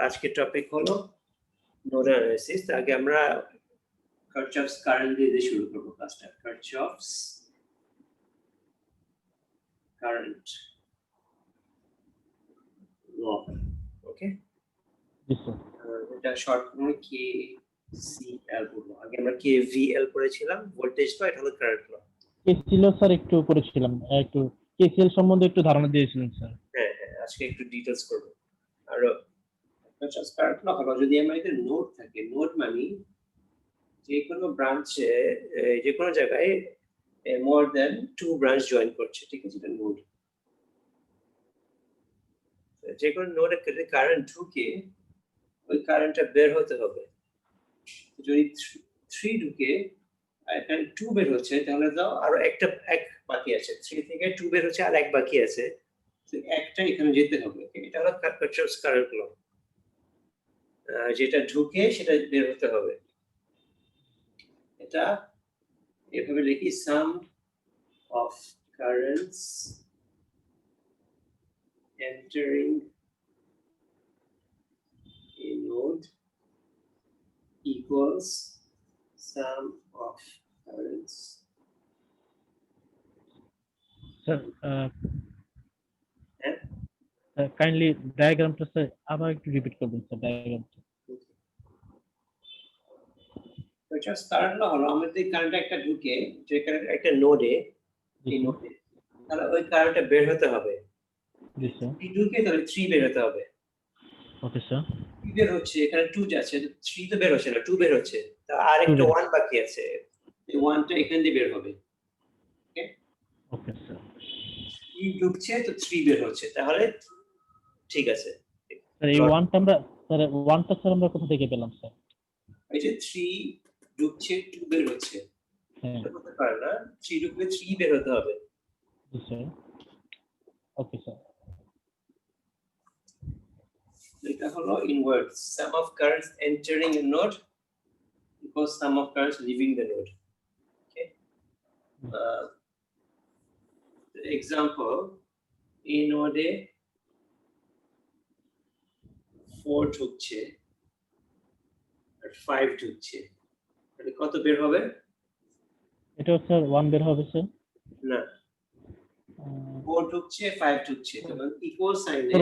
আজকের টপিক হলো node analysis. আগে আমরা কারচফস কারেন্ট দিয়ে শুরু করব ক্লাসটা। কারচফস কারেন্ট ল, ওকে? এটা শর্ট ফর্মে KCL বলবো। আগে আমরা KVL পড়েছিলাম, ভোল্টেজ ল, এটা হলো কারেন্ট ল। KCL স্যার একটু পড়েছিলাম, একটু KCL সম্বন্ধে একটু ধারণা দিয়েছিলেন স্যার। হ্যাঁ, আজকে একটু ডিটেইলস করব। আর কারচফস কারেন্ট ল হলো যদি আমার এখানে নোড থাকে, নোড মানে যে কোনো ব্রাঞ্চে যে কোনো জায়গায় মোর দেন 2 ব্রাঞ্চ জয়েন করছে, ঠিক আছে? এটা নোড। যে কোনো নোডে কারেন্ট ঢুকে ওই কারেন্টটা বের হতে হবে। যদি 3 ঢুকে এখানে 2 বের হচ্ছে, তাহলে দাও আরো একটা এক বাকি আছে। 3 থেকে 2 বের হচ্ছে আর এক বাকি আছে, তো একটা এখানে যেতে হবে। এটা হলো কারচফস কারেন্ট ল। যেটা ঢুকে সেটা বের হতে হবে। এটা এভাবে লিখি, sum of currents entering a node equals sum of currents. Sir kindly ডায়াগ্রামটা স্যার আবার একটু রিপিট করবেন স্যার ডায়াগ্রামটা। তো জাস্ট কারেন্ট হলো আমাদের কারেন্ট একটা ঢুকে যে কারেন্ট একটা নোডে, এই নোডে, তাহলে ওই কারেন্টটা বের হতে হবে। জি স্যার। এই ঢুকে তাহলে 3 বের হতে হবে। Okay sir. 3 বের হচ্ছে, এখানে 2 যাচ্ছে, 3 তো বের হচ্ছে না, 2 বের হচ্ছে। তা আর একটা 1 বাকি আছে, এই 1টা এখান দিয়ে বের হবে। ওকে? Okay sir. 3 ঢুকছে তো 3 বের হচ্ছে, তাহলে ঠিক আছে। স্যার এই 1টা আমরা কোথা থেকে পেলাম স্যার? এই যে 3 ঢুকছে 2 বের হচ্ছে, হ্যাঁ এটা হতে পারে না। 3 ঢুকলে 3 বের হতে হবে। জি স্যার। Okay sir. এটা হলো inverse, sum of currents entering a node equals sum of currents leaving the node. Okay? Example, এই নোডে 4 ঢুকছে আর 5 ঢুকছে, তাহলে কত বের হবে? এটা স্যার 1 বের হবে স্যার। না, 4 ঢুকছে 5 ঢুকছে, তখন ইকুয়াল সাইনে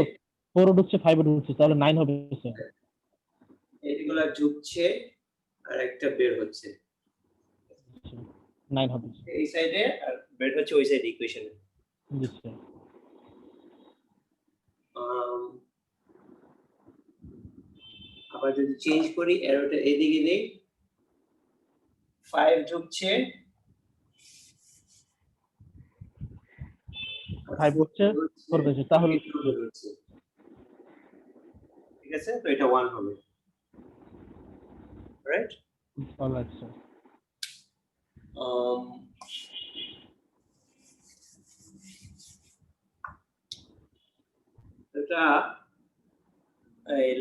4 ঢুকছে 5 ঢুকছে, তাহলে 9 হবে স্যার। এইগুলা ঢুকছে আর একটা বের হচ্ছে, 9 হবে এই সাইডে আর বের হচ্ছে ওই সাইড ইকুয়েশনে। জি স্যার। আবার যদি চেঞ্জ করি, এরোটা এদিকে নেই, 5 ঢুকছে 5 ঢুকছে 4 বের হচ্ছে, তাহলে ঠিক আছে, তো এটা 1 হবে, রাইট? Alright sir. এটা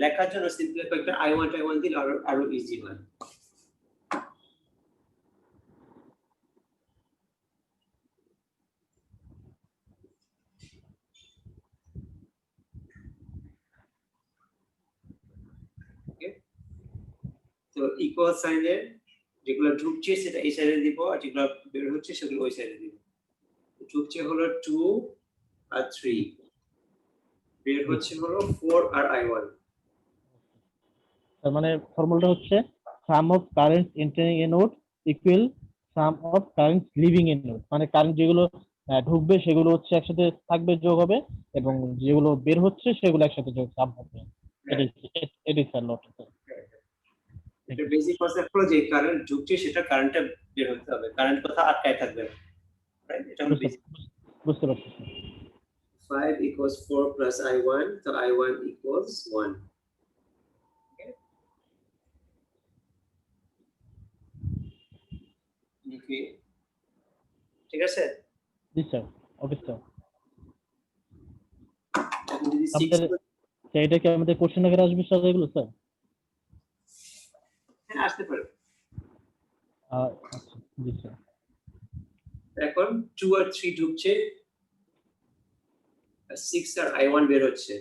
লেখার জন্য সিম্পলি একটা I1 দিলে আরো ইজি হয়। তো ইকুয়াল সাইনের যেগুলো ঢুকছে সেটা এই সাইডে দিব, আর যেগুলো বের হচ্ছে সেগুলো ওই সাইডে দিব। ঢুকছে হলো 2 আর 3, বের হচ্ছে হলো 4 আর I1। তার মানে ফর্মুলাটা হচ্ছে sum of current entering a node equal sum of current leaving a node. মানে কারেন্ট যেগুলো ঢুকবে সেগুলো হচ্ছে একসাথে থাকবে, যোগ হবে, এবং যেগুলো বের হচ্ছে সেগুলো একসাথে যোগ সাম হবে। এটাই স্যার লট। এটা বেসিক কনসেপ্ট হলো যে কারেন্ট ঢুকছে সেটা কারেন্টটা বের হতে হবে, কারেন্ট কথা আটকায় থাকবে না, রাইট? এটা হলো বেসিক। বুঝতে পারছি। 5 equals 4 plus I1, so I1 equals 1. Okay, ঠিক আছে? জি স্যার। Okay sir. এখন যদি 6 এটা কি আমাদের কোশ্চেন আকারে আসবে স্যার এগুলো স্যার? হ্যাঁ, আসতে পারে। আচ্ছা জি স্যার। এখন 2 আর 3 ঢুকছে আর 6 আর I1 বের হচ্ছে,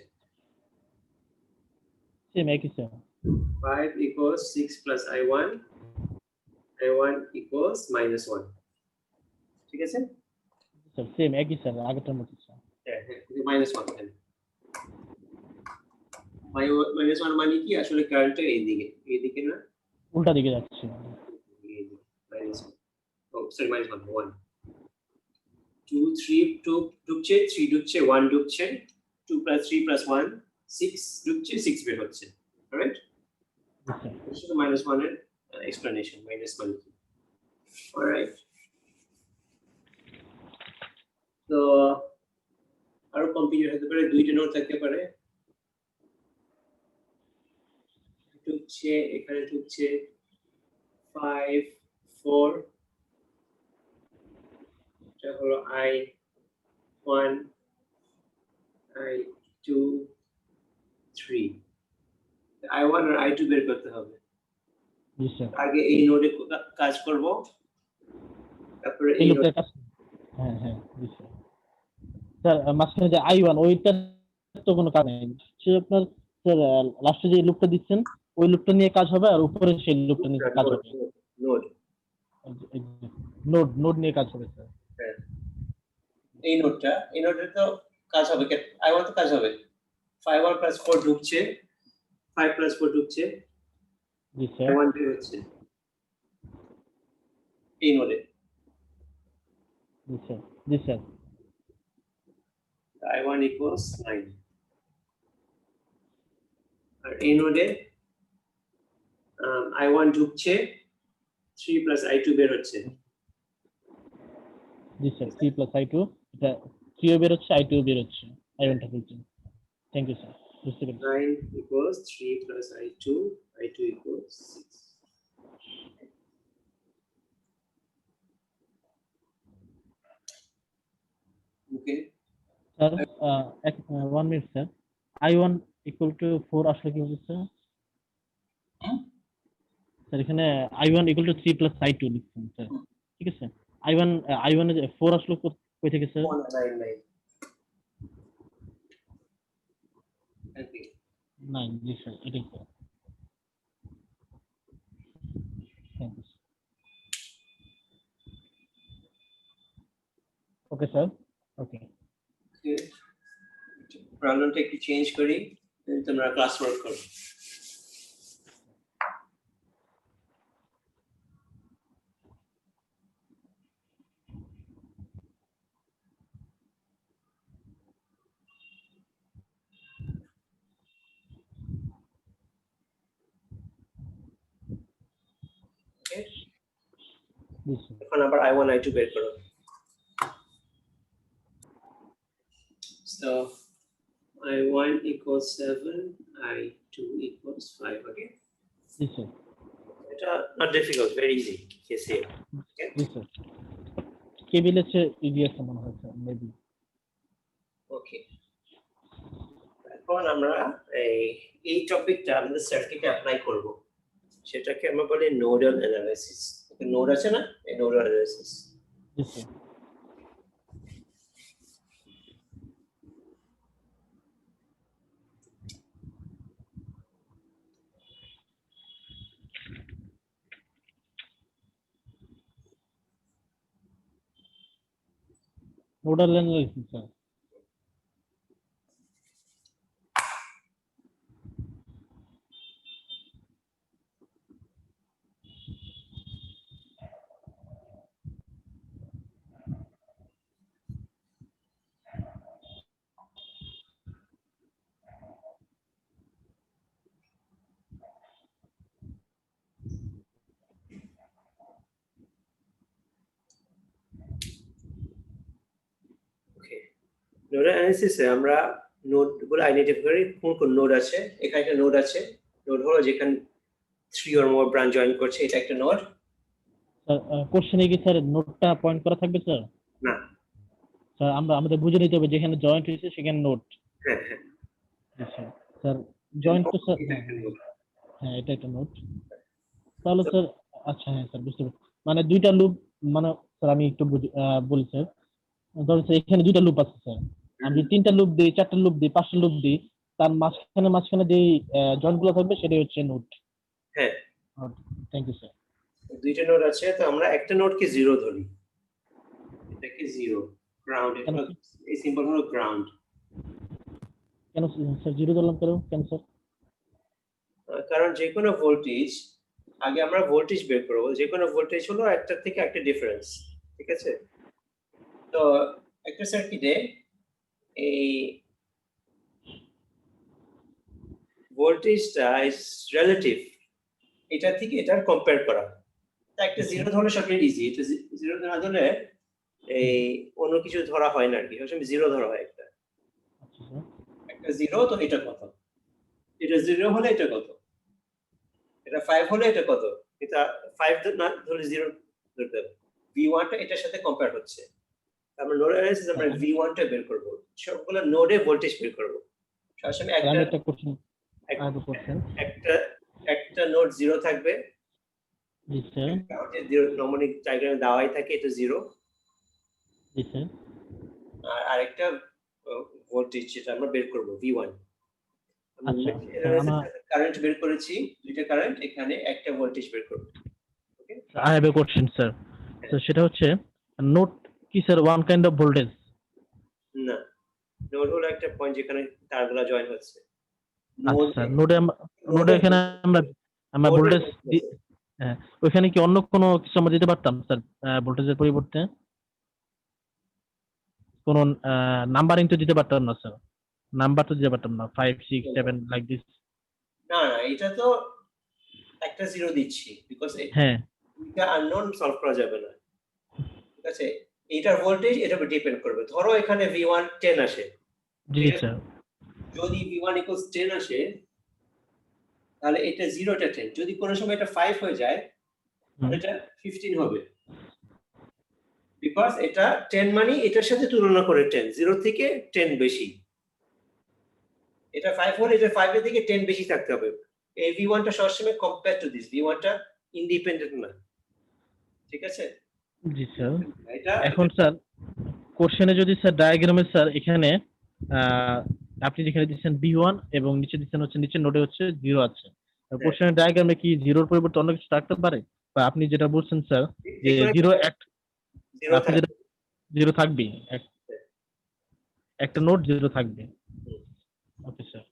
সেম একই sir 5 equals 6 plus I1 equals -1 ঠিক আছে স্যার সেম একই স্যার আগেরটার মতো স্যার হ্যাঁ হ্যাঁ -1 এখানে -1 মানে কি আসলে কারেন্টটা এইদিকে না উল্টা দিকে যাচ্ছে সরি -1 2 3 2 ঢুকছে 3 ঢুকছে 1 ঢুকছে 2 plus 3 plus 1 6 ঢুকছে 6 বের হচ্ছে রাইট স্যার শুধু -1 এর explanation -1 অলরাইট তো আরো কম্পিউটার হতে পারে দুইটা নোড থাকতে পারে ঢুকছে এখানে ঢুকছে 5 4 এটা হলো I1 I2 3 I1 আর I2 বের করতে হবে জি স্যার আগে এই নোডে কাজ করব তারপরে এই এই লুপটার কাজ হ্যাঁ হ্যাঁ জি স্যার স্যার মাঝখানে যে I1 ওইটা তো কোনো কাজ নেই সে আপনার স্যার লাস্টে যে লুপটা দিচ্ছেন ওই লুপটা নিয়ে কাজ হবে আর উপরে সেই লুপটা নিয়ে কাজ হবে নোড নোড নোড নিয়ে কাজ হবে স্যার হ্যাঁ এই নোডে তো কাজ হবে I1 তো কাজ হবে 5 plus 4 ঢুকছে 5 plus 4 ঢুকছে জি স্যার I1 বের হচ্ছে এই নোডে জি স্যার জি স্যার I1 equals 9 আর এই নোডে I1 ঢুকছে 3 plus I2 বের হচ্ছে জি স্যার 3 plus I2 এটা 3 ও বের হচ্ছে I2 ও বের হচ্ছে I1 টা বলছেন থ্যাংক ইউ স্যার বুঝতে পেরেছি 9 equals 3 plus I2 equals 6 okay sir 1 minute sir I1 equal to 4 আসলে কি হবে স্যার স্যার এখানে I1 equal to 3 plus I2 লিখছেন স্যার ঠিক আছে I1 এ 4 আসলে কই থেকে স্যার 9 okay 9 জি স্যার এটাই sir thank you okay sir okay প্রবলেমটা একটু চেঞ্জ করি তোমরা ক্লাস ওয়ার্ক করো জি স্যার এখন আবার I1 I2 বের করো so I1 equals 7 I2 equals 5 okay জি স্যার এটা not difficult very easy KCL G sir কেবিলের চেয়ে ইজি আছে মনে হয় স্যার মেবি ওকে এখন আমরা এই টপিকটা আমাদের সার্কিটে অ্যাপ্লাই করব সেটাকে আমরা বলি নোডাল অ্যানালাইসিস নোড আছে না এই নোডাল অ্যানালাইসিস জি sir nodal analysis sir okay nodal অ্যানালাইসিসে আমরা নোডগুলো আইডেন্টিফাই করি কোন কোন নোড আছে এখানে একটা নোড আছে নোড হলো যেখানে 3 or more ব্রাঞ্চ জয়েন করছে এটা একটা নোড স্যার কোশ্চেনে কি স্যার নোটটা পয়েন্ট করা থাকবে স্যার না স্যার আমাদের বুঝে নিতে হবে যেখানে জয়েন্ট হয়েছে সেখানে নোট হ্যাঁ হ্যাঁ জি স্যার স্যার জয়েন্ট তো স্যার এটা একটা নোড হ্যাঁ এটা একটা নোট তাহলে স্যার আচ্ছা হ্যাঁ স্যার বুঝতে পারছি মানে দুইটা লুপ মানে স্যার আমি একটু বলি স্যার ধরুন স্যার এখানে দুইটা লুপ আছে স্যার আমি তিনটা লুপ দিই চারটা লুপ দিই পাঁচটা লুপ দিই তার মাঝখানে যে জয়েন্ট গুলো থাকবে সেটাই হচ্ছে নোড। হ্যাঁ, থ্যাংক ইউ স্যার। দুইটা নোড আছে, তো আমরা একটা নোডকে জিরো ধরি, এটাকে জিরো, গ্রাউন্ড, কেন এই সিম্বল হলো গ্রাউন্ড। কেন স্যার জিরো ধরলাম কেন স্যার? কারণ যে কোনো ভোল্টেজ, আগে আমরা ভোল্টেজ বের করবো, যে কোনো ভোল্টেজ হলো একটা থেকে একটা ডিফারেন্স, ঠিক আছে? তো একটা সার্কিটে এই ভোল্টেজটা ইজ রিলেটিভ, এটা থেকে এটা কম্পেয়ার করা। একটা জিরো ধরলে সবচেয়ে ইজি, এটা জিরো না ধরলে এই অন্য কিছু ধরা হয় না আর কি, সবসময় জিরো ধরা হয় একটা। একটা জিরো, তো এটা কত, এটা জিরো হলে এটা কত, এটা 5 হলে এটা কত, এটা 5 না ধরে জিরো ধরতে হবে। V1 টা এটার সাথে কম্পেয়ার হচ্ছে, আমরা নোড অ্যানালাইসিস আমরা V1 টা বের করব, সবগুলো নোডে ভোল্টেজ বের করব। সবসময় একটা একটা নোড জিরো থাকবে, জি স্যার। গ্রাউন্ডে জিরো নরমালি ডায়াগ্রামে দেওয়াই থাকে, এটা জিরো। জি স্যার। আর আরেকটা ভোল্টেজ যেটা আমরা বের করব V1। আচ্ছা, কারেন্ট বের করেছি, দুইটা কারেন্ট, এখানে একটা ভোল্টেজ বের করব। ওকে, I have a question sir. তো সেটা হচ্ছে নোড কি sir one kind of voltage? না, নোড হলো একটা পয়েন্ট যেখানে তারগুলো জয়েন হচ্ছে। আচ্ছা, নোডে এখানে আমরা ভোল্টেজ, হ্যাঁ, ওইখানে কি অন্য কোনো কিছু আমরা দিতে পারতাম স্যার ভোল্টেজের পরিবর্তে? কোন নাম্বারিং তো দিতে পারতাম না স্যার, নাম্বার তো দিতে পারতাম না 5 6 7 লাইক দিস। না, এটা তো একটা জিরো দিচ্ছি, বিকজ হ্যাঁ, এটা আননোন সলভ করা যাবে না, ঠিক আছে? এটার ভোল্টেজ এটার উপর ডিপেন্ড করবে। ধরো এখানে V1 10 আসে, জি স্যার। যদি V1 = 10 আসে, তাহলে এটা 0, এটা 10। যদি কোনো সময় এটা 5 হয়ে যায়, তাহলে এটা 15 হবে, বিকজ এটা 10 মানে এটার সাথে তুলনা করে 10, 0 থেকে 10 বেশি। এটা 5 হলে এটা 5 এর থেকে 10 বেশি থাকতে হবে। এই V1 টা সবসময় কম্পেয়ার টু দিস, V1 টা ইন্ডিপেন্ডেন্ট না, ঠিক আছে? জি স্যার। এটা এখন স্যার কোশ্চেনে যদি স্যার ডায়াগ্রামে স্যার এখানে আপনি যেখানে দিচ্ছেন B1 এবং নিচে দিচ্ছেন হচ্ছে নিচের নোডে হচ্ছে 0 আছে, কোশ্চেনের ডায়াগ্রামে কি জিরোর পরিবর্তে অন্য কিছু থাকতে পারে? বা আপনি যেটা বলছেন স্যার যে জিরো আপনি যেটা জিরো থাকবে, একটা নোড জিরো থাকবে। Okay sir.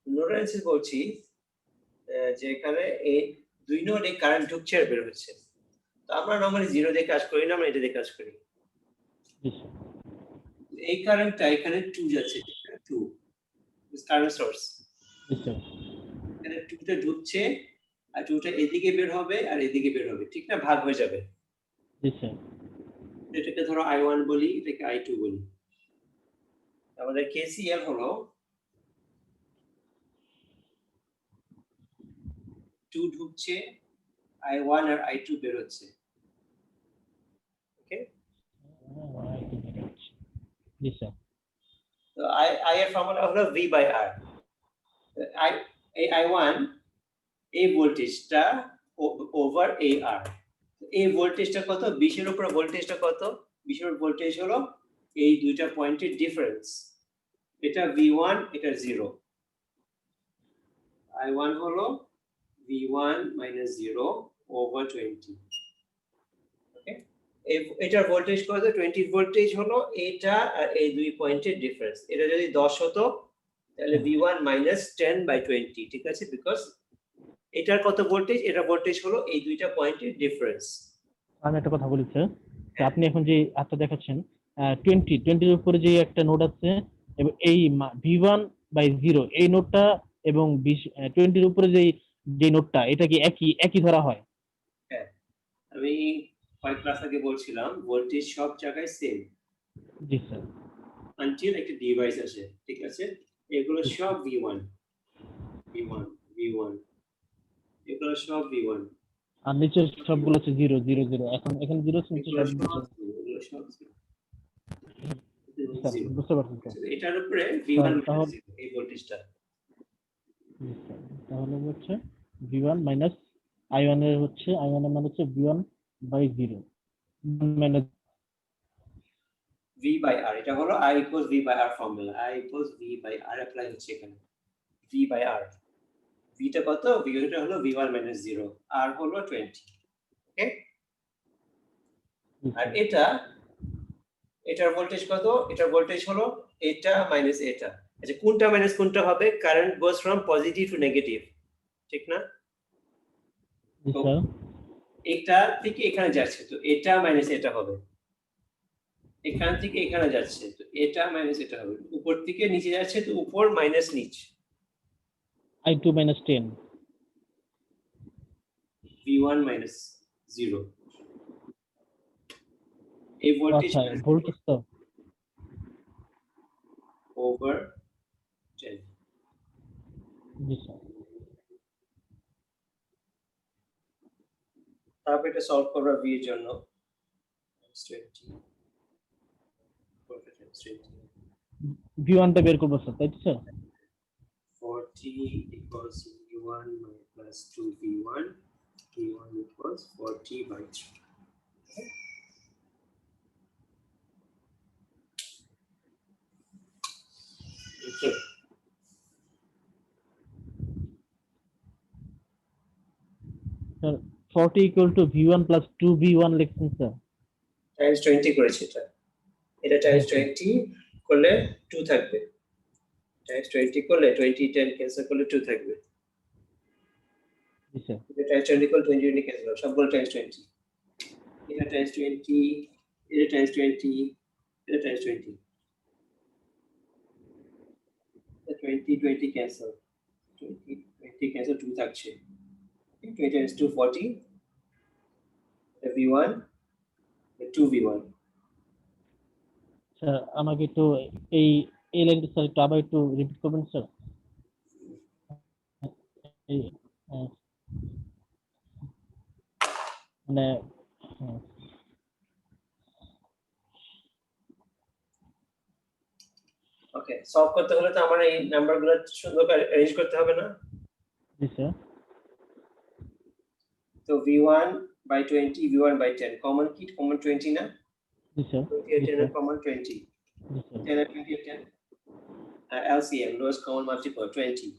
নোড অ্যানালাইসিস বলছি যে এখানে এই দুই নোডে কারেন্ট ঢুকছে আর বের হচ্ছে। তো আমরা নরমালি 0 দিয়ে কাজ করি না, আমরা এটা দিয়ে কাজ করি। জি স্যার। এই কারেন্টটা এখানে 2 যাচ্ছে, 2 কারেন্ট সোর্স। জি স্যার। এখানে 2 টা ঢুকছে আর 2 টা এদিকে বের হবে আর এদিকে বের হবে, ঠিক না? ভাগ হয়ে যাবে। জি স্যার। এটাকে ধরো I1 বলি, এটাকে I2 বলি। আমাদের KCL হলো 2 ঢুকছে, I1 আর I2 বের হচ্ছে। ওকে, জি স্যার। তো I এর ফর্মুলা হলো V/R। I1 এই ভোল্টেজটা ওভার AR। এই ভোল্টেজটা কত? 20 এর উপর ভোল্টেজটা কত? 20 এর ভোল্টেজ হলো এই দুইটা পয়েন্টের ডিফারেন্স। এটা V1, এটা 0। I1 হলো V1 - 0 ওভার 20। ওকে, এটার ভোল্টেজ কত? 20 ভোল্টেজ হলো এটা আর এই দুই পয়েন্টের ডিফারেন্স। এটা যদি 10 হতো তাহলে V1 - 10/20, ঠিক আছে? বিকজ এটার কত ভোল্টেজ, এটা ভোল্টেজ হলো এই দুইটা পয়েন্টের ডিফারেন্স। আমি একটা কথা বলি স্যার, আপনি এখন যে আটটা দেখাচ্ছেন 20 এর উপরে যে একটা নোড আছে এবং এই V1/0 এই নোডটা এবং 20 এর উপরে যে নোডটা এটা কি একই ধরা হয়? হ্যাঁ, আমি কয়েক ক্লাস আগে বলছিলাম ভোল্টেজ সব জায়গায় সেম, জি স্যার। আনটিল একটা ডিভাইস আসে, ঠিক আছে? এগুলো সব V1 V1 V1, এগুলো সব V1 আর নিচের সবগুলো হচ্ছে 0 0 0। এখন এখানে 0 আছে, নিচে এগুলো সব সব স্যার 0। বুঝতে পারছেন স্যার। এটার উপরে V1 তাহলে এই ভোল্টেজটা। তাহলে হচ্ছে V1 মাইনাস I1 এর মান হচ্ছে V1/0 minus V by R, এটা হলো I equals V by R formula, I equals V by R apply হচ্ছে এখানে, V by R, V টা কত, V টা হলো V1 minus 0, R হলো 20, ওকে। আর এটার ভোল্টেজ কত, এটার ভোল্টেজ হলো এটা মাইনাস এটা। আচ্ছা কোনটা মাইনাস কোনটা হবে, current goes from positive to negative, ঠিক না? এটা থেকে এখানে যাচ্ছে, তো এটা মাইনাস এটা হবে, এখান থেকে এখানে যাচ্ছে, তো এটা মাইনাস এটা হবে, উপর থেকে নিচে যাচ্ছে, তো উপর মাইনাস নিচ, I2 minus 10 V1 minus 0, এই ভোল্টেজ ভোল্টেজ তো ওভার 10। জি স্যার। তারপর এটা সলভ করবা v এর জন্য, 20 V1 টা বের করব স্যার, তাই তো sir? 40 equals v1 plus 2v1, v1 equals 40 by 3. Okay. Sir 40 equal to V1 plus 2V1 লিখছেন স্যার, টাইমস 20 করেছে এটা, এটা টাইমস 20 করলে 2 থাকবে, টাইমস 20 করলে 20 10 ক্যান্সেল করলে 2 থাকবে, জি স্যার। এটা টাইমস 20 করলে 20 20 ক্যান্সেল হবে, সবগুলো টাইমস 20, এটা টাইমস 20, এটা টাইমস 20, এটা টাইমস 20, 20 20 ক্যান্সেল, 20 20 ক্যান্সেল, 2 থাকছে, 20 times 2 40, v1 2v1। স্যার আমাকে একটু এই এই লাইনটা স্যার একটু আবার একটু রিপিট করবেন স্যার। এই মানে ওকে, সলভ করতে হলে তো আমার এই নাম্বারগুলো সুন্দর করে অ্যারেঞ্জ করতে হবে না? জি স্যার। তো v1 by 20, v1 by 10, common কি, কমন 20 না? জি স্যার। 20 আর 10 এর কমন 20, জি স্যার। 10 আর 20 আর 10, LCM lowest common multiple 20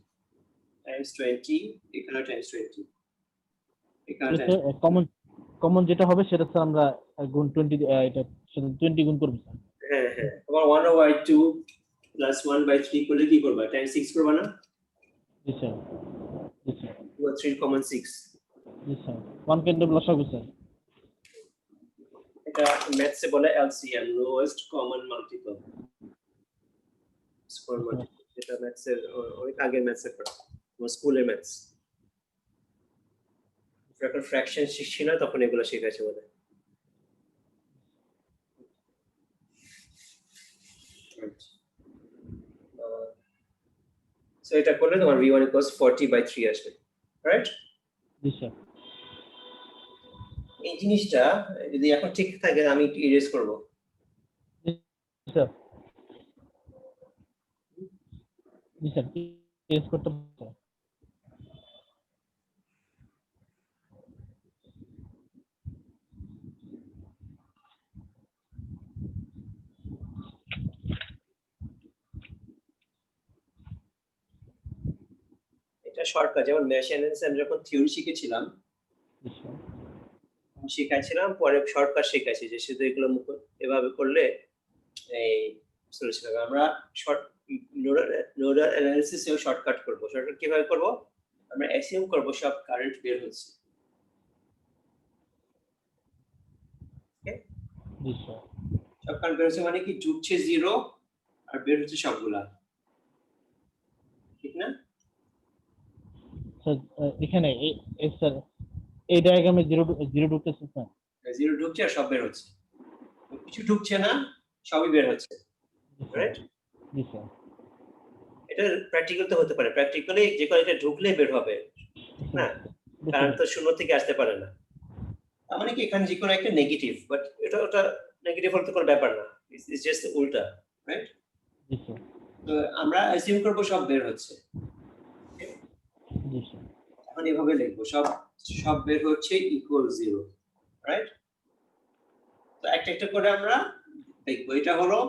times 20, এখানে times 20, এখানে times কমন কমন যেটা হবে সেটা স্যার আমরা গুণ 20 এটা 20 গুণ করব স্যার। হ্যাঁ হ্যাঁ, আবার 1/2 plus 1/3 করলে কি করবা, times 6 করবা না? জি স্যার। জি স্যার। 3 common 6, জি স্যার। 1 কেন্দ্র লসাগু স্যার। এটা ম্যাথসে বলে LCM lowest common multiple, square multiple, এটা ম্যাথসের অনেক আগের ম্যাথসের পড়া, স্কুলের ম্যাথস, যখন ফ্র্যাকশন শিখছি না তখন এগুলো শেখাচ্ছে বলে। সো এটা করলে তোমার v1 equals 40 by 3 আসবে, রাইট? জি স্যার। এই জিনিসটা যদি এখন ঠিক থাকে আমি একটু ইরেজ করব, জি স্যার। জি স্যার, টেস্ট করতে স্যার। এটা শর্টকাট, যেমন মেশ অ্যানালিসিস আমি যখন থিওরি শিখেছিলাম, জি স্যার। শিখাইছিলাম, পরে শর্টকাট শিখাইছি যে শুধু এগুলো এভাবে করলে এই সলিউশন হবে। আমরা শর্ট নোডাল অ্যানালিসিস এও শর্টকাট করব। শর্টকাট কিভাবে করব, আমরা অ্যাসিউম করব সব কারেন্ট বের হচ্ছে, ওকে? জি স্যার। সব কারেন্ট বের হচ্ছে মানে কি, ঢুকছে 0 আর বের হচ্ছে সবগুলা, ঠিক না? স্যার এখানে এই স্যার এই ডায়াগ্রামে 0 ঢুকতেছে স্যার। 0 ঢুকছে আর সব বের হচ্ছে, কিছু ঢুকছে না, সবই বের হচ্ছে, রাইট? জি স্যার। এটা প্র্যাকটিক্যাল তো হতে পারে, প্র্যাকটিক্যালি যে কোনো একটা ঢুকলে বের হবে না, কারণ তো শূন্য থেকে আসতে পারে না। তার মানে কি এখানে যে কোনো একটা নেগেটিভ, বাট এটা ওটা নেগেটিভ হলে তো কোনো ব্যাপার না, ইটস জাস্ট উল্টা, রাইট? জি স্যার। তো আমরা অ্যাসিউম করব সব বের হচ্ছে, জি স্যার। এখন এভাবে লিখবো, সব সব বের হচ্ছে ইকুয়াল 0, রাইট? তো একটা একটা করে আমরা দেখবো এটা হলো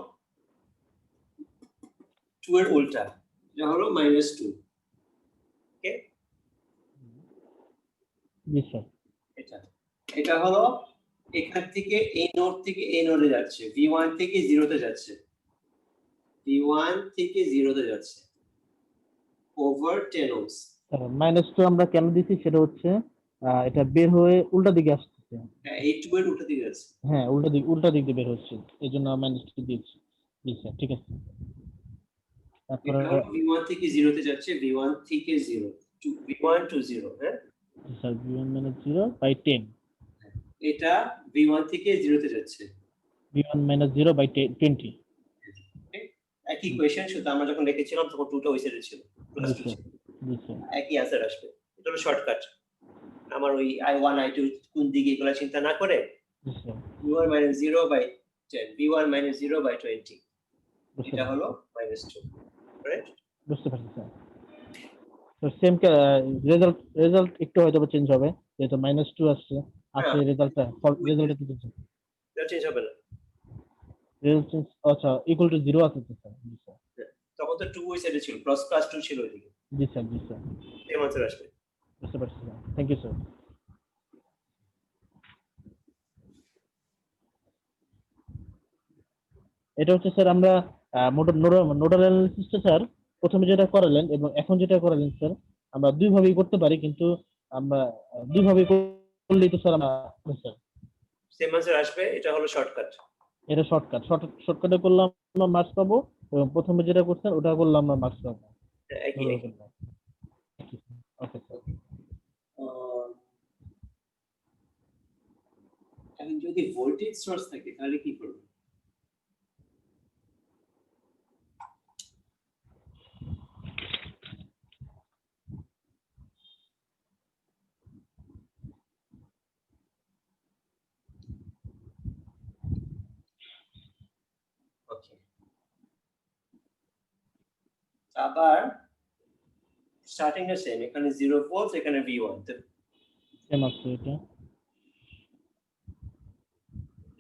2 এর উল্টা, এটা হলো -2। ওকে, জি স্যার। এটা এটা হলো এখান থেকে এই নোড থেকে এই নোডে যাচ্ছে, v1 থেকে 0 তে যাচ্ছে, v1 থেকে 0 তে যাচ্ছে ওভার 10 ohms। -2 আমরা কেন দিছি সেটা হচ্ছে এটা বের হয়ে উল্টা দিকে আসতেছে। হ্যাঁ, এই 2 এর উল্টা দিকে যাচ্ছে। হ্যাঁ, উল্টা দিক দিয়ে বের হচ্ছে, এই জন্য -2 দিয়েছি। জি স্যার, ঠিক আছে। তারপরে এটা হলো v1 থেকে 0 তে যাচ্ছে, v1 থেকে 0 টু v1 টু 0। হ্যাঁ, স্যার v1 - 0/10, এটা v1 থেকে 0 তে যাচ্ছে। v1 - 0/20। ওকে, একই কোয়েশ্চেন, শুধু আমরা যখন লিখেছিলাম তখন 2 টা ওই সাইডে ছিল, প্লাস জি 2 স্যার, ছিল, জি স্যার, একই অ্যান্সার আসবে। এটা হলো শর্টকাট। আমার ওই i1 i2 কোন দিকে এগুলো চিন্তা না করে জি স্যার, v1 - 0/10, v1 - 0/20, বুঝতে এটা হলো পারছি, -2। রাইট? বুঝতে পারছি স্যার। তো সেম রেজাল্ট একটু হয়তো চেঞ্জ হবে, যেহেতু -2 আসছে, হ্যাঁ, রেজাল্টটা কি চেঞ্জ হবে? এটা চেঞ্জ হবে না। রেজাল্ট চেঞ্জ, আচ্ছা, ইকুয়াল টু 0 আছে তো স্যার। জি স্যার, হ্যাঁ, তখন তো 2 ওই সাইডে ছিল, প্লাস 2 ছিল ওইদিকে, জি স্যার, জি স্যার, সেম আনসার আসবে। বুঝতে পারছি স্যার। Thank you sir. এটা হচ্ছে স্যার আমরা নোডাল অ্যানালিসিসটা স্যার প্রথমে যেটা করালেন এবং এখন যেটা করালেন স্যার, আমরা দুই ভাবেই করতে পারি, কিন্তু আমরা দুই ভাবে করলেই তো স্যার আমরা, স্যার সেম আনসার আসবে, এটা হলো শর্টকাট। এটা শর্টকাটে করলাম আমরা মার্কস পাবো, এবং প্রথমে যেটা করছেন ওটা করলাম আমরা মার্কস পাবো। একই একই। Okay sir. এখন যদি ভোল্টেজ সোর্স থাকে তাহলে কি করব? ওকে, আবার স্টার্টিং এ সেম, এখানে 0 ভোল্ট, এখানে v1, তো সেম আছে এটা।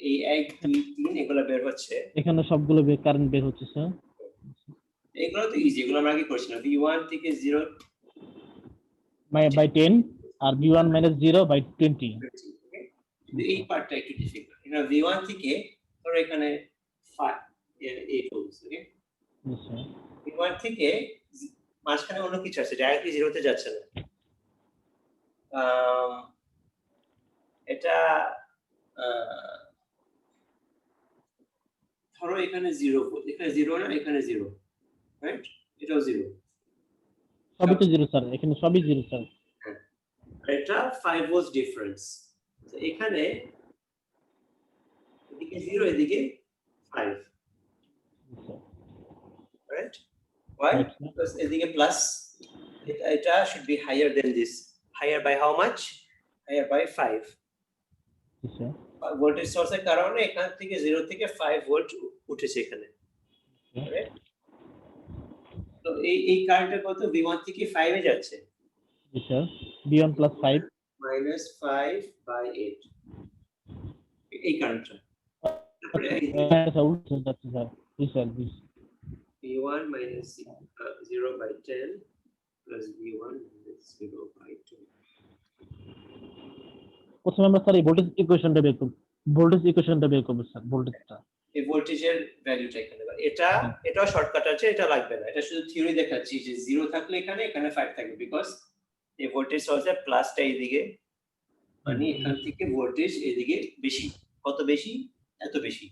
এই 1 2 3 এগুলো বের হচ্ছে। এখানে সবগুলো কারেন্ট বের হচ্ছে স্যার। এগুলো তো ইজি, এগুলো আমরা আগে করেছিলাম, v1 থেকে 0 বাই 10 আর v1 - 0/20। ওকে, কিন্তু এই পার্টটা একটু ডিফিকাল্ট। এখানে v1 থেকে ধরো এখানে 8 ohms, ওকে, জি স্যার, v1 থেকে মাঝখানে অন্য কিছু আছে, ডাইরেক্টলি 0 তে যাচ্ছে না। এটা ধরো এখানে 0 ভোল্ট, এখানে 0 না, এখানে 0, রাইট, এটাও 0, সবই তো 0 স্যার, এখানে সবই 0 স্যার। হ্যাঁ, আর এটা 5 ভোল্ট ডিফারেন্স। তো এখানে এদিকে 0, এদিকে 5, জি sir, right? Why? Right sir. Because এদিকে প্লাস, এটা should be higher than this. Higher by how much? Higher by 5. জি স্যার, ভোল্টেজ সোর্সের কারণে এখান থেকে 0 থেকে 5 ভোল্ট উঠেছে এখানে, রাইট? তো এই কারেন্টটা কত? v1 থেকে 5 এ যাচ্ছে, জি স্যার, v1 + 5। -5/8, এই কারেন্টটা। তারপরে এই আচ্ছা, উল্টো যাচ্ছে স্যার। জি স্যার, জি। v1 -0/10 plus v1 -0/10। প্রথমে আমরা স্যার এই ভোল্টেজ ইকুয়েশনটা বের করব স্যার, ভোল্টেজটা। এই ভোল্টেজের ভ্যালুটা এখানে, এটাও শর্টকাট আছে, এটা লাগবে না, এটা শুধু থিওরি দেখাচ্ছি যে 0 থাকলে এখানে 5 থাকবে, বিকজ এই ভোল্টেজ সোর্সের প্লাসটা এইদিকে, মানে এখান থেকে ভোল্টেজ এদিকে বেশি। কত বেশি? এত বেশি।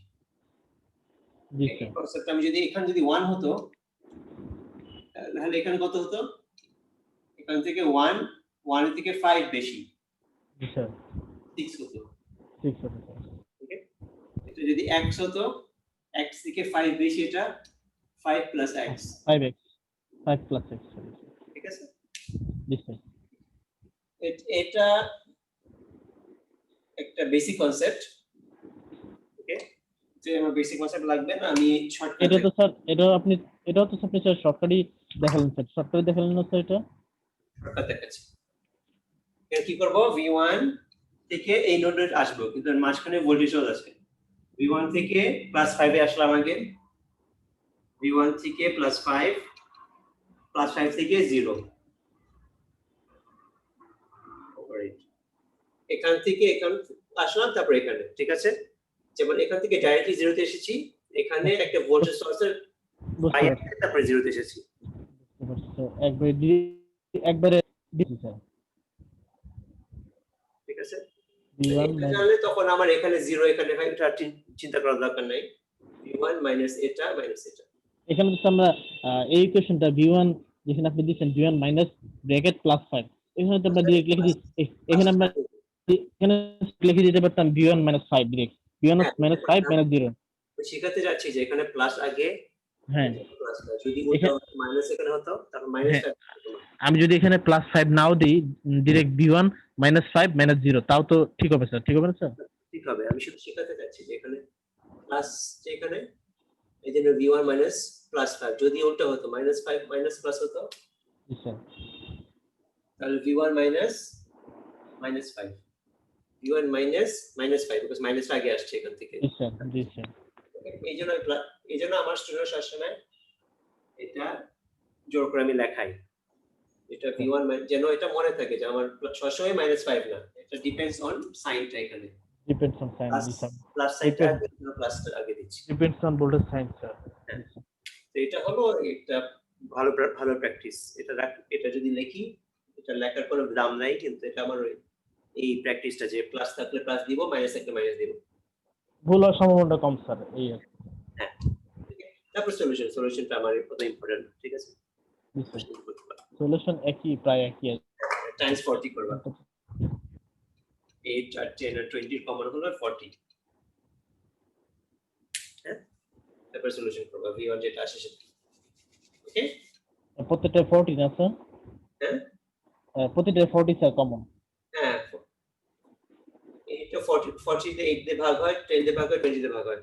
জি এই স্যার, কনসেপ্ট আমি যদি এখানে যদি 1 হতো, তাহলে এখানে কত হতো? এখান থেকে 1 এর থেকে 5 বেশি, জি স্যার, 6 হতো। ঠিক আছে স্যার। ওকে, এটা যদি x হতো, x থেকে 5 বেশি, এটা 5 + x, 5x, 5 + x, ঠিক আছে? জি স্যার। এটা একটা বেসিক কনসেপ্ট, ওকে, যে আমার বেসিক কনসেপ্ট লাগবে না, আমি শর্টকাট এটা তো স্যার, এটাও তো আপনি স্যার শর্টকাটই দেখালেন স্যার, শর্টকাটে দেখালেন না স্যার এটা? দেখাচ্ছি। এর কি করব? v1 থেকে এই নোডে আসবো, কিন্তু এর মাঝখানে ভোল্টেজ সোর্স আছে, v1 থেকে +5 এ আসলাম আগে, v1 থেকে +5 থেকে 0 এখান থেকে এখান আসলাম, তারপর এখানে, ঠিক আছে? যেমন এখান থেকে ডাইরেক্টলি 0 তে এসেছি, এখানে একটা ভোল্টেজ সোর্সের বুঝতে পারছি তারপরে 0 তে এসেছি। একবারে দিচ্ছি স্যার ঠিক আছে? v1 এটা জানলে তখন আমার এখানে 0 এখানে হয়, এটা চিন্তা করার দরকার নাই। v1 মাইনাস এটা মাইনাস এটা। এখানে তো আমরা এই ইকুয়েশনটা v1 যেখানে আপনি দিচ্ছেন v1 মাইনাস ব্র্যাকেট +5, এখানে তো আমরা ডিরেক্ট লিখে দিচ্ছি, এখানে আমরা এখানে লিখে দিতে পারতাম v1 minus 5 direct v1 minus 5 minus 0। শিখাতে যাচ্ছি যে এখানে প্লাস আগে, হ্যাঁ প্লাস যদি ওটা মাইনাস এখানে হতো তাহলে মাইনাসটা আমি যদি এখানে +5 নাও দিই, ডিরেক্ট v1 মাইনাস 5 মাইনাস 0, তাও তো ঠিক হবে স্যার, ঠিক হবে না স্যার? ঠিক হবে। আমি শুধু শেখাতে যাচ্ছি যে এখানে প্লাস, এখানে এই জন্য v1 মাইনাস +5, যদি ওটা হতো -5 মাইনাস প্লাস হতো, জি স্যার। তাহলে v1 minus -5, v1 minus -5, because মাইনাসটা আগে আসছে এখান থেকে। জি স্যার, জি স্যার। এই জন্য আমার স্টুডেন্ট সবসময় এটা জোর করে আমি লেখাই, এটা v1 যেন এটা মনে থাকে যে আমার সবসময় -5 না, এটা ডিপেন্ডস অন সাইনটা, এখানে ডিপেন্ডস অন সাইন, জি স্যার। প্লাস সাইনটা আগে, প্লাসটা আগে দিচ্ছি, depends on voltage sign sir. তো এটা হলো একটা ভালো ভালো প্র্যাকটিস। এটা যদি লিখি, এটা লেখার কোনো দাম নাই, কিন্তু এটা আমার এই প্র্যাকটিসটা যে প্লাস থাকলে প্লাস দিব, মাইনাস থাকলে মাইনাস দিব। ভুল হওয়ার সম্ভাবনাটা কম স্যার, এই আর কি। হ্যাঁ, তারপর সলিউশনটা আমার কত ইম্পর্টেন্ট, ঠিক আছে? সলিউশন একই, প্রায় একই আছে। টাইমস 40 করবা, 8 আর 10 আর 20 এর কমন হলো 40। হ্যাঁ, তারপর সলিউশন করবা v1 যেটা আসে সেটা। ওকে, প্রত্যেকটা 40 না স্যার? হ্যাঁ প্রত্যেকটা 40 স্যার কমন। হ্যাঁ, এটা 40 তে 8 দিয়ে ভাগ হয়, 10 দিয়ে ভাগ হয়, 20 দিয়ে ভাগ হয়।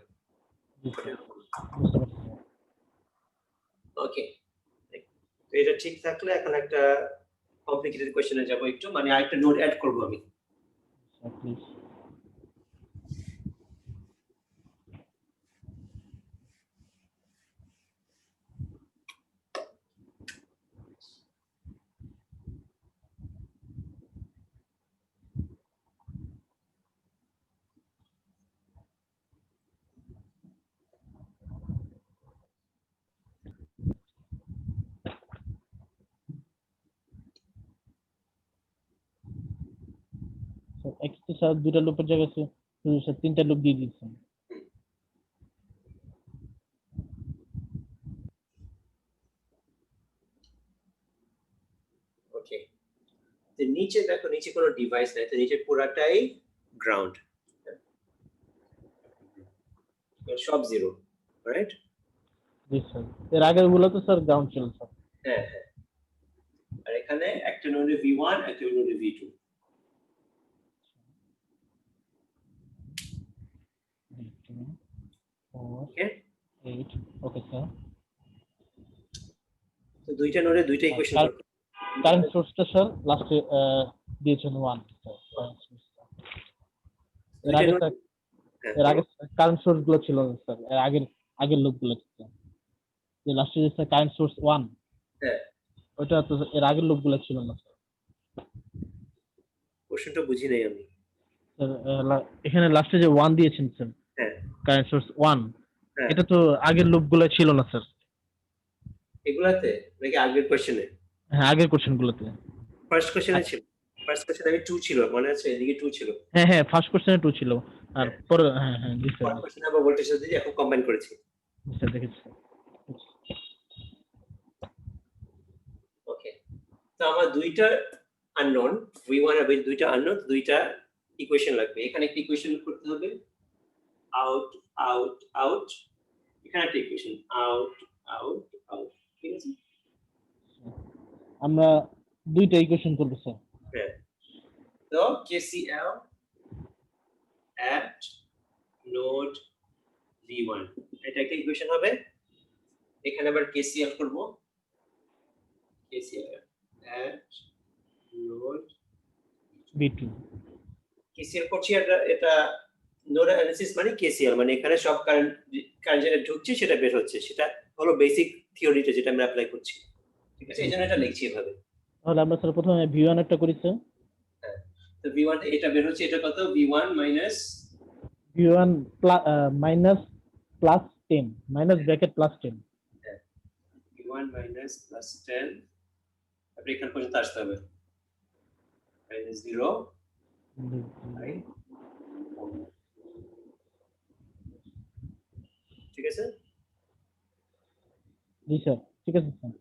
বুঝতে পারছি। ওকে, তো এটা ঠিক থাকলে এখন একটা কমপ্লিকেটেড কোশ্চেনে যাব একটু, মানে আরেকটা নোট অ্যাড করব আমি। প্লিজ। একটু স্যার দুইটা লুপের জায়গায় স্যার তিনটা লুপ দিয়ে দিচ্ছেন। ওকে, তো নিচে দেখো, নিচে কোনো ডিভাইস নাই, তো নিচে পুরাটাই গ্রাউন্ড, সব জিরো, রাইট? জি স্যার, এর আগের গুলো তো স্যার গ্রাউন্ড ছিল স্যার। হ্যাঁ হ্যাঁ, আর এখানে একটা নোডে v1, একটা নোডে v2। ওকে, 8, ওকে স্যার। তো দুইটা নোডে দুইটা ইকুয়েশন। কারেন্ট সোর্সটা স্যার লাস্টে দিয়েছেন 1 স্যার। এর আগে কারেন্ট সোর্স গুলো ছিল না স্যার, এর আগের লুপ গুলো ছিল, যে লাস্টে যে কারেন্ট সোর্স 1, হ্যাঁ, ওটা তো এর আগের লুপ গুলো ছিল না স্যার। কোশ্চেনটা বুঝি নাই আমি স্যার এখানে লাস্টে যে 1 দিয়েছেন স্যার, হ্যাঁ, কারেন্ট সোর্স 1, এটা তো আগের লুপ গুলো ছিল না স্যার। এগুলাতে নাকি আগের কোশ্চেনে? হ্যাঁ, আগের কোশ্চেন গুলোতে। ফার্স্ট কোশ্চেনে ছিল, ফার্স্ট কোশ্চেনে আমি 2 ছিল, মনে আছে? এদিকে 2 ছিল। হ্যাঁ হ্যাঁ, ফার্স্ট কোশ্চেনে 2 ছিল, আর পরে হ্যাঁ হ্যাঁ জি স্যার, ফার্স্ট কোশ্চেনে আবার ভোল্টেজ দিয়ে এখন কম্বাইন করেছি। স্যার দেখেছি। ওকে, তো আমার দুইটা আননোন, v1 আর v2 দুইটা আননোন, দুইটা ইকুয়েশন লাগবে। এখানে একটা ইকুয়েশন করতে হবে, আউট আউট আউট, এখানে একটা ইকুয়েশন আউট আউট আউট, ঠিক আছে? আমরা দুইটা ইকুয়েশন করব স্যার। হ্যাঁ, তো KCL at node v1, এটা একটা ইকুয়েশন হবে। এখানে আবার KCL করব, KCL at node v2, KCL করছি, এটা নোড অ্যানালিসিস মানে কেসিএল, মানে এখানে সব কারেন্ট যেটা ঢুকছে সেটা বের হচ্ছে, সেটা হলো বেসিক থিওরিটা যেটা আমরা অ্যাপ্লাই করছি, ঠিক আছে? এই জন্য এটা লিখছি এভাবে। তাহলে আমরা স্যার প্রথমে V1 একটা করি স্যার। হ্যাঁ, তো V1 এটা বের হচ্ছে, এটা কত? V1 minus V1 minus plus 10 minus bracket plus 10। V1 minus plus 10, তারপরে এখান পর্যন্ত আসতে হবে, মাইনাস 0 বাই 4, ঠিক আছে? জি স্যার, ঠিক আছে স্যার।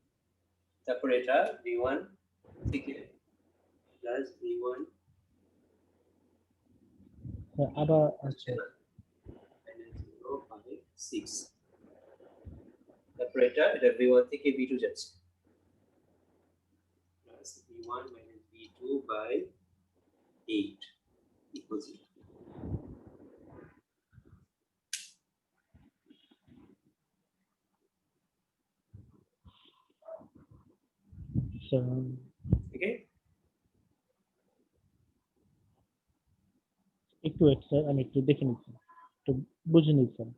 তারপরে এটা V1 থেকে প্লাস V1 স্যার আবার আসছে আচ্ছা না, মাইনাস 0 বাই 6, তারপরে এটা V1 থেকে V2 যাচ্ছে, plus V1 minus V2 by 8 equal 0। Sir okay, একটু ওয়েট স্যার, আমি একটু দেখে নিচ্ছি, একটু বুঝে নিচ্ছি স্যার।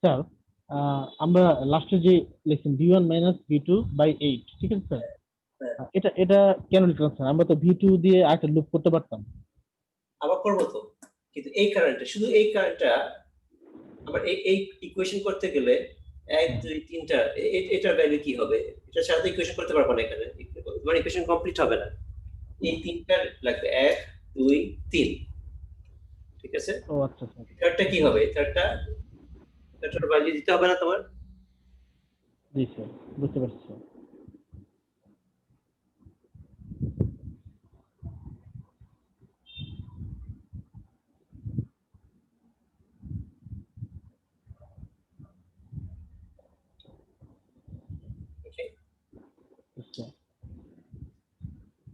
স্যার আমরা লাস্টে যে লিখছেন V1 মাইনাস V2 বাই 8, ঠিক আছে স্যার? এটা এটা কেন লিখলাম স্যার? আমরা তো V2 দিয়ে আরেকটা লুপ করতে পারতাম। আবার করবো তো, কিন্তু এই কারেন্টটা, শুধু এই কারেন্টটা আবার এই ইকুয়েশন করতে গেলে 1 2 3টা এটার ভ্যালু কি হবে? এটা ছাড়া তো ইকুয়েশন করতে পারবো না এখানে, মানে ইকুয়েশন কমপ্লিট হবে না। এই তিনটার লাগবে 1 2 3, ঠিক আছে? ও আচ্ছা স্যার, থার্ডটা কি হবে? থার্ডটার ভ্যালু দিতে হবে না তোমার? জি স্যার, বুঝতে পারছি স্যার। ওকে, আচ্ছা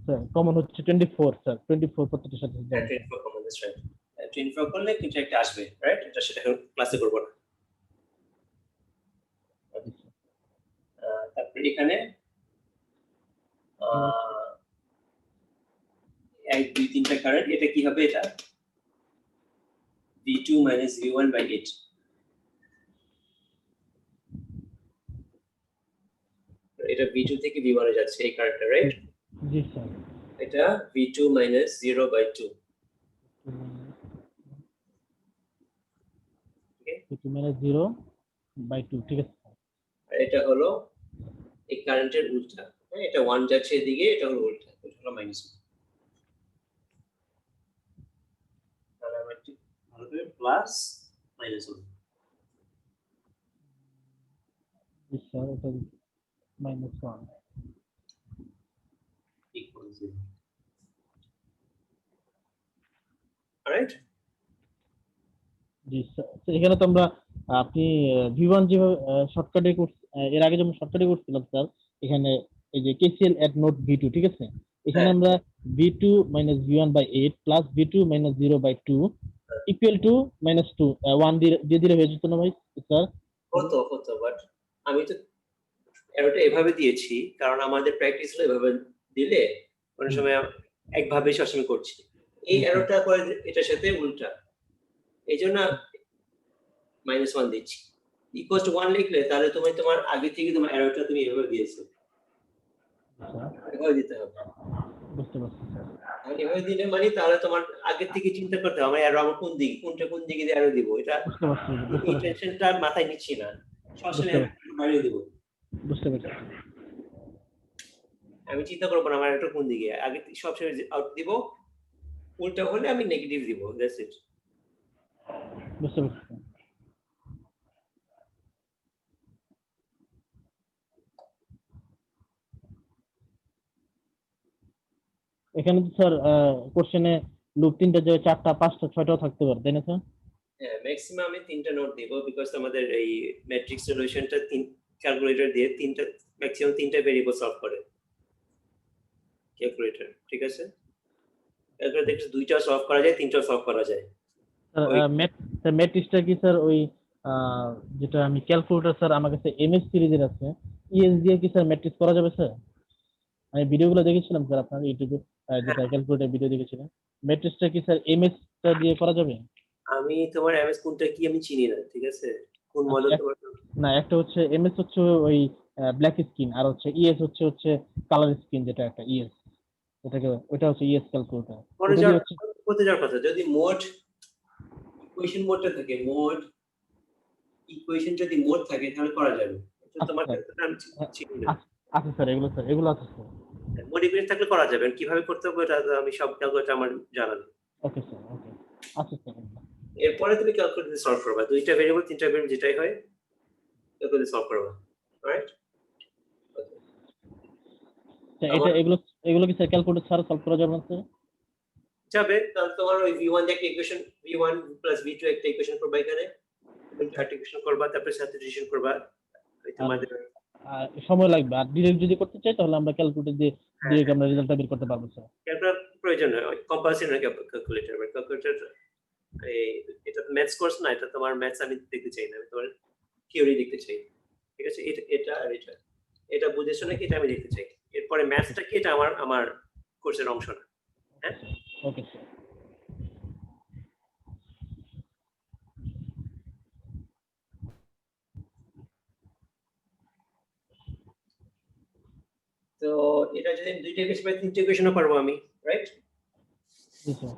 স্যার, কমন হচ্ছে 24 স্যার, 24 প্রত্যেকটার সাথে যাবে। 24 কমন দিস, রাইট? 24 করলে কিন্তু একটা আসবে, রাইট? এটা সেটা ক্লাসে করব না। জি স্যার। তারপরে এখানে 1 2 3টা কারেন্ট, এটা কি হবে? এটা V2 মাইনাস V1 বাই 8, এটা V2 থেকে V1 এ যাচ্ছে এই কারেন্টটা, রাইট? জি স্যার। এটা V2 minus 0 by 2, V2 minus 0 by 2, ঠিক আছে স্যার। আর এটা হলো এই কারেন্টের উল্টা, হ্যাঁ? এটা 1 যাচ্ছে এদিকে, এটা হলো উল্টা, এটা হলো মাইনাস 1। তাহলে আমরা একটু ভালো করে প্লাস মাইনাস 1 জি স্যার, এটা মাইনাস 1। Equal 0, right? জি স্যার। এখানে তো আমরা আপনি V1 যেভাবে শর্টকাটে এর আগে যেমন শর্টকাটে করছিলাম স্যার, এখানে এই যে KCL at নোড V2, ঠিক আছে? এখানে হ্যাঁ, আমরা V2 minus V1 by 8 plus V2 minus 0 by 2 equal to minus 2 1 দিয়ে দিলে হয়ে যেত না ভাই স্যার? হতো বাট আমি তো এরোটা এভাবে দিয়েছি কারণ আমাদের প্র্যাকটিস হলো এভাবে দিলে অনেক সময় একভাবে সবসময় করছি। এই এরোটা করে এটার সাথে উল্টা, এই জন্য -1 দিচ্ছি। ইকুয়াল টু 1 লিখলে তাহলে তুমি তোমার আগে থেকে তোমার এরোটা তুমি এভাবে দিয়েছো, এভাবে দিতে হবে। বুঝতে পারছি স্যার। আর এভাবে দিলে মানে তাহলে তোমার আগে থেকে চিন্তা করতে হবে আমার এরো আমার কোন দিকে, কোন দিকে দিয়ে এরো দিব, এটা বুঝতে পারছি, এই টেনশনটা মাথায় নিচ্ছি না, সবসময় বাইরে দিব। বুঝতে পারছি। আমি চিন্তা করবো না আমার এটা কোন দিকে, আগে সবসময় আউট দিব, উল্টা হলে আমি নেগেটিভ দিব, দ্যাটস ইট। বুঝতে পারছি। এখানে তো স্যার কোশ্চেনে লুপ 3টা জায়গায় 4টা 5টা 6টাও থাকতে পারে, তাই না স্যার? হ্যাঁ, ম্যাক্সিমাম আমি 3টা নোট দিব বিকজ আমাদের এই ম্যাট্রিক্স সলিউশনটা ক্যালকুলেটর দিয়ে ম্যাক্সিমাম 3টা ভেরিয়েবল সলভ করে ক্যালকুলেটর, ঠিক আছে? ক্যালকুলেটর দেখছি 2টা সলভ করা যায়, 3টা সলভ করা যায়। স্যার ম্যাট্রিক্সটা কি স্যার ওই যেটা আমি ক্যালকুলেটর স্যার আমার কাছে এমএস সিরিজের আছে, ইএস দিয়ে কি স্যার ম্যাট্রিক্স করা যাবে স্যার? আমি ভিডিওগুলো দেখেছিলাম স্যার আপনার ইউটিউবে, যেটা ক্যালকুলেটর ভিডিও দেখেছিলাম। ম্যাট্রিক্সটা কি স্যার এমএস টা দিয়ে করা যাবে? আমি তোমার এমএস কোনটা কি আমি চিনি না, ঠিক আছে? কোন আচ্ছা, মডেল তোমার? না একটা হচ্ছে এমএস হচ্ছে ওই ব্ল্যাক স্ক্রিন, আর হচ্ছে ইএস হচ্ছে কালার স্ক্রিন, যেটা একটা ইএস, এটাকে ওটা হচ্ছে ইএস ক্যালকুলেটর। পরে ওটা দিয়ে যাওয়ার হচ্ছে করতে যাওয়ার কথা, যদি মোড ইকুয়েশন মোডটা থাকে, মোড ইকুয়েশন যদি মোড থাকে তাহলে করা যাবে। এটা আচ্ছা তোমার স্যার, ক্ষেত্রে আমি চিনি না। আছে স্যার, এগুলো আছে স্যার। মোড ইকুয়েশন থাকলে করা যাবে, কিভাবে করতে হবে এটা তো আমি সব ক্যালকুলেটর আমার জানা নেই। ওকে স্যার, ওকে, আচ্ছা স্যার। এরপরে তুমি ক্যালকুলেটর সলভ করবা, দুইটা ভেরিয়েবল তিনটা ভেরিয়েবল যেটাই হয় ক্যালকুলেটর সলভ করবা, রাইট? এটা আমার এগুলো এগুলো কি স্যার ক্যালকুলেটর ছাড়া সলভ করা যাবে না স্যার? যাবে, তাহলে তোমার ওই v1 দিয়ে একটা ইকুয়েশন, v1 প্লাস v2 একটা ইকুয়েশন করবা, এখানে থার্টি ইকুয়েশন করবা, তারপরে সাবস্টিটিউশন করবা। ওই আর তোমাদের সময় লাগবে, আর ডিরেক্ট যদি করতে চাই তাহলে আমরা ক্যালকুলেটর দিয়ে হ্যাঁ ডিরেক্ট হ্যাঁ আমরা রেজাল্টটা বের করতে পারবো স্যার। ক্যালকুলেটর প্রয়োজন হয়, কম্পালসরি নয় ক্যালকুলেটর। ক্যালকুলেটর এই এটা তো ম্যাথস কোর্স না, এটা তোমার ম্যাথস আমি দেখতে চাই না, আমি তোমার থিওরি দেখতে চাই, ঠিক আছে? এটা এটা আর এটা এটা বুঝেছো নাকি, এটা আমি দেখতে চাই। এরপরে ম্যাথসটা কি, এটা আমার আমার কোর্সের অংশ না। হ্যাঁ, ওকে স্যার। তো এটা যদি আমি দুইটা ইকুয়েশন পাই, তিনটা ইকুয়েশনও পারবো আমি, রাইট? জি স্যার,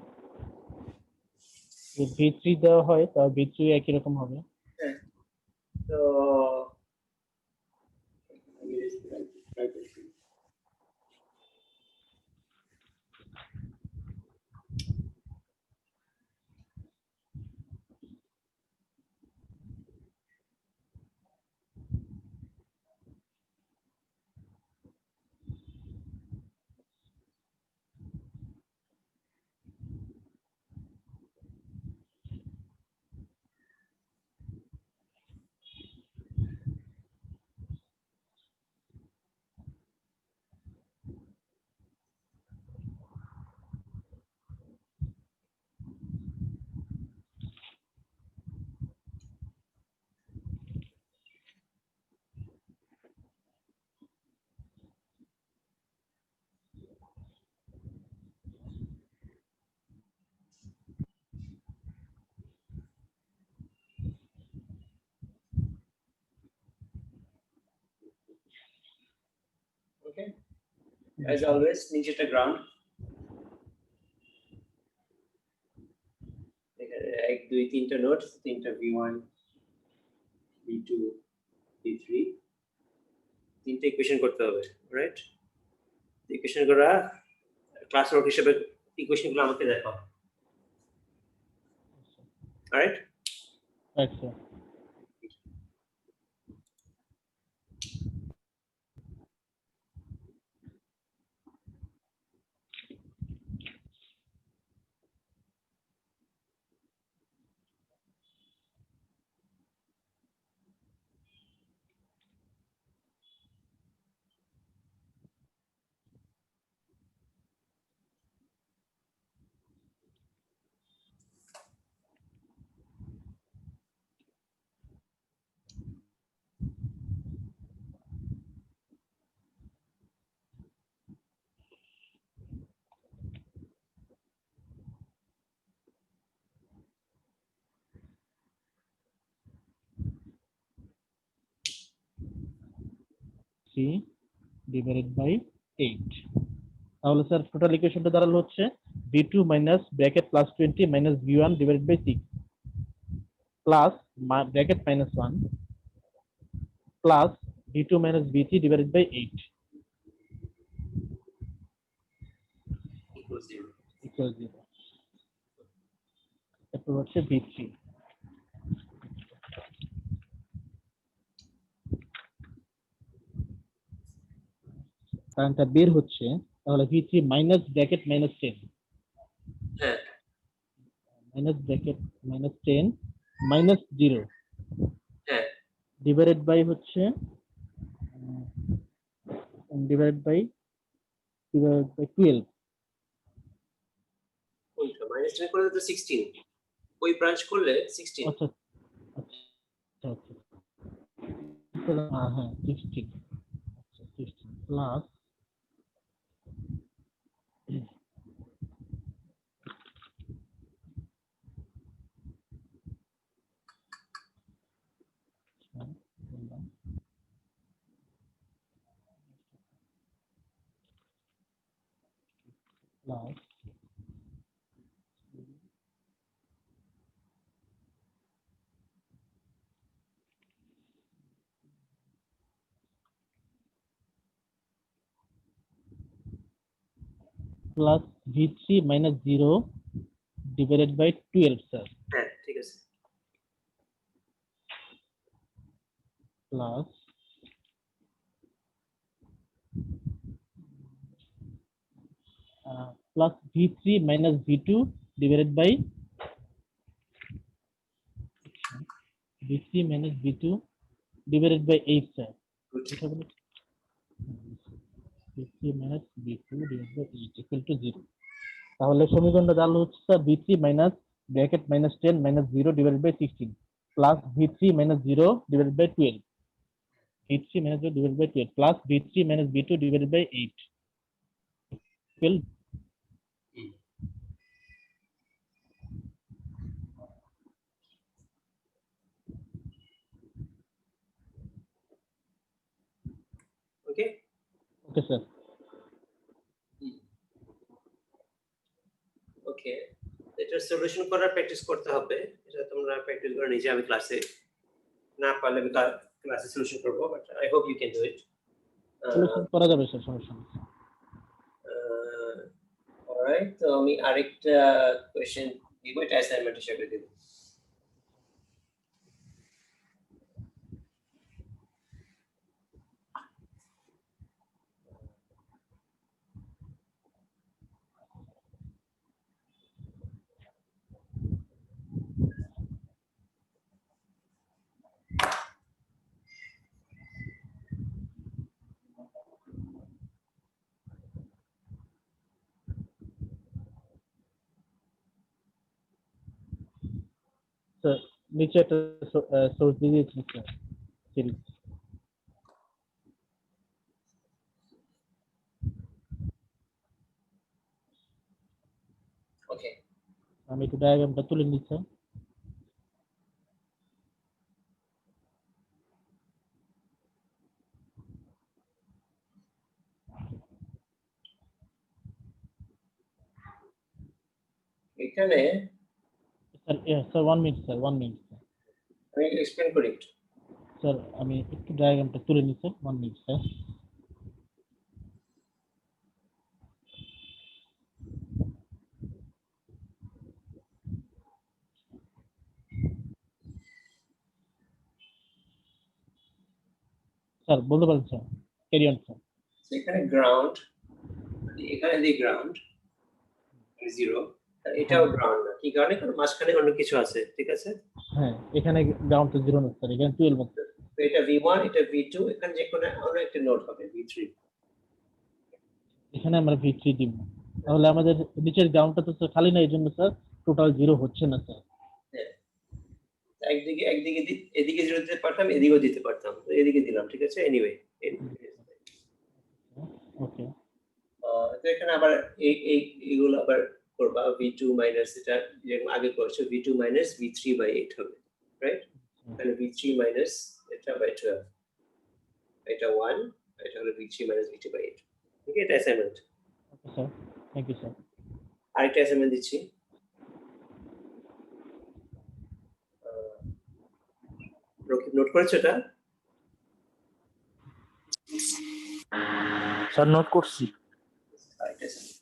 যদি ভি3 দেওয়া হয় তাহলে ভি3 একই রকম হবে। হ্যাঁ, তো ওকে, অ্যাজ অলওয়েজ নিচেটা গ্রাউন্ড, এখানে 1 2 3টা নোট, তিনটা v1 v2 v3, তিনটা ইকুয়েশন করতে হবে, রাইট? ইকুয়েশন করা ক্লাস ওয়ার্ক হিসেবে ইকুয়েশন গুলো আমাকে দেখাও, right? Right sir. C divided by 8, তাহলে স্যার টোটাল ইকুয়েশনটা দাঁড়ালো হচ্ছে v2 minus bracket plus 20 minus v1 divided by 6 plus bracket minus 1 plus v2 minus v3 divided by 8 equal 0। Equal 0। এরপর হচ্ছে v3, কারণটা বের হচ্ছে, তাহলে v3 মাইনাস ব্র্যাকেট মাইনাস 10 হ্যাঁ মাইনাস ব্র্যাকেট মাইনাস 10 মাইনাস 0 হ্যাঁ, ডিভাইডেড বাই হচ্ছে ডিভাইডেড বাই 12। কোনটা মাইনাস 10 করলে তো 16, ওই ব্রাঞ্চ করলে 16। আচ্ছা আচ্ছা আচ্ছা, হ্যাঁ 16, আচ্ছা 16 plus Plus plus V3 minus 0 divided by 12, sir. হ্যাঁ ঠিক আছে। Plus plus V3 minus V2 divided by V3 minus V2 divided by 8, sir. Good. V3 minus V2 divided by 8 equal to 0. তাহলে সমীকরণটা দাঁড়ালো হচ্ছে sir V3 minus bracket minus 10 minus 0 divided by 16 plus V3 minus 0 divided by 12. V3 minus 0 divided by 12 plus V3 minus V2 divided by 8 equal okay okay, sir. ওকে, এটা solution করার practice করতে হবে। এটা তোমরা প্র্যাকটিস করে নিজে, আমি ক্লাসে না পারলে আমি ক্লাসে সলিউশন করব, but I hope you can do it. Solution করা যাবে স্যার, সমস্যা নেই। অলরাইট, তো আমি আরেকটা কোশ্চেন দিব, এটা অ্যাসাইনমেন্ট হিসেবে দিব। স্যার নিচে একটা সোর্স দিয়ে দিয়েছি স্যার, সিরিজ। ওকে, আমি একটু ডায়াগ্রামটা তুলে নিচ্ছি। এখানে sir 1 minute sir, 1 minute sir. আমি এক্সপ্লেন করি একটু। স্যার আমি একটু ডায়াগ্রামটা তুলে নিচ্ছি, 1 মিনিট স্যার। স্যার বলতে পারেন স্যার, ক্যারি অন স্যার। এখানে গ্রাউন্ড, এখানে দি গ্রাউন্ড 0, এটাও গ্রাউন্ড না, কি কারণে? কারণ মাঝখানে অন্য কিছু আছে, ঠিক আছে? হ্যাঁ, এখানে গ্রাউন্ড তো 0 না স্যার, এখানে 12 আছে। তো এটা V1, এটা V2, এখানে যে কোনো অন্য একটা নোড হবে V3। এখানে আমরা V3 দিব, তাহলে আমাদের নিচের গ্রাউন্ডটা তো স্যার খালি না, এই জন্য স্যার টোটাল 0 হচ্ছে না স্যার। হ্যাঁ, একদিকে এদিকে 0 দিতে পারতাম, এদিকেও দিতে পারতাম, তো এদিকে দিলাম, ঠিক আছে? এনিওয়ে, ওকে তো এখানে আবার এইগুলো আবার করবা, V2 মাইনাস, এটা যেরকম আগে করছো V2 মাইনাস V3/8 হবে, রাইট? তাহলে V3 মাইনাস এটা বাই 12, এটা 1, এটা হলো V3 মাইনাস V2/8। ঠিক আছে, এটা assignment. Okay sir, thank you sir. আরেকটা অ্যাসাইনমেন্ট দিচ্ছি। রকিব, নোট করেছো এটা? স্যার নোট করছি। আরেকটা assignment।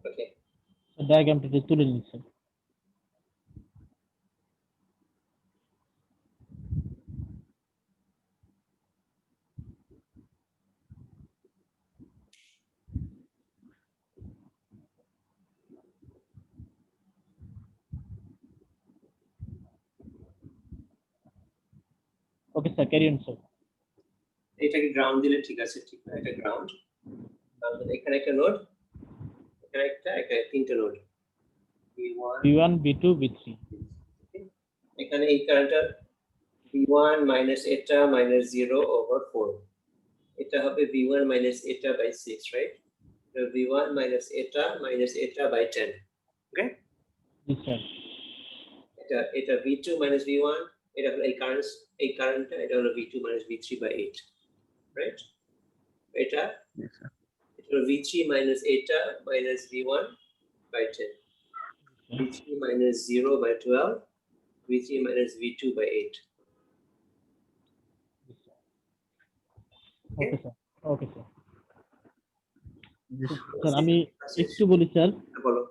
ওকে, ডায়াগ্রামটা তুলে নিচ্ছি। Okay sir, carry on sir. এটাকে গ্রাউন্ড দিলে ঠিক আছে, ঠিক না? এটা গ্রাউন্ড, এখানে একটা নোড, এখানে একটা তিনটে node, V1, V1, V2, V3। এখানে এই কারেন্টটা V1 মাইনাস এটা মাইনাস 0/4, এটা হবে V1 মাইনাস এটা বাই 6, রাইট? V1 মাইনাস এটা বাই 10, ওকে? G sir. এটা V2 মাইনাস V1, এটা হলো এই কারেন্টটা, এটা হলো V2 minus V3 by 8, right? এটা হলো V3 মাইনাস এটা minus V1 by 10, V3 minus 0 by 12, V3 minus V2 by 8. Okay sir, okay sir. Sir আমি একটু বলি স্যার, বলো,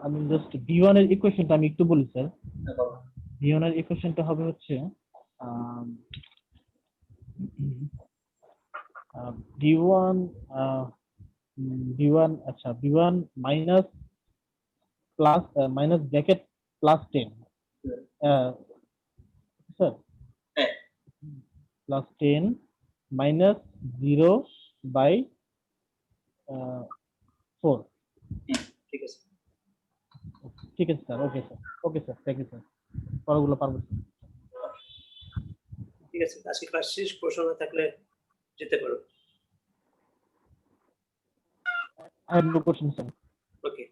আমি জাস্ট V1 এর ইকুয়েশনটা আমি একটু বলি স্যার। বলো। V1 এর ইকুয়েশনটা হবে হচ্ছে V1 V1 আচ্ছা V1 minus plus minus bracket plus 10 sir, হ্যাঁ, প্লাস 10 মাইনাস 0 বাই 4। ঠিক আছে। ঠিক আছে sir, okay sir, okay sir, thank you sir, পরগুলো পারবো স্যার। ঠিক আছে, আজকে ক্লাস শেষ, প্রশ্ন না থাকলে যেতে পারো। I have no question, sir. Okay.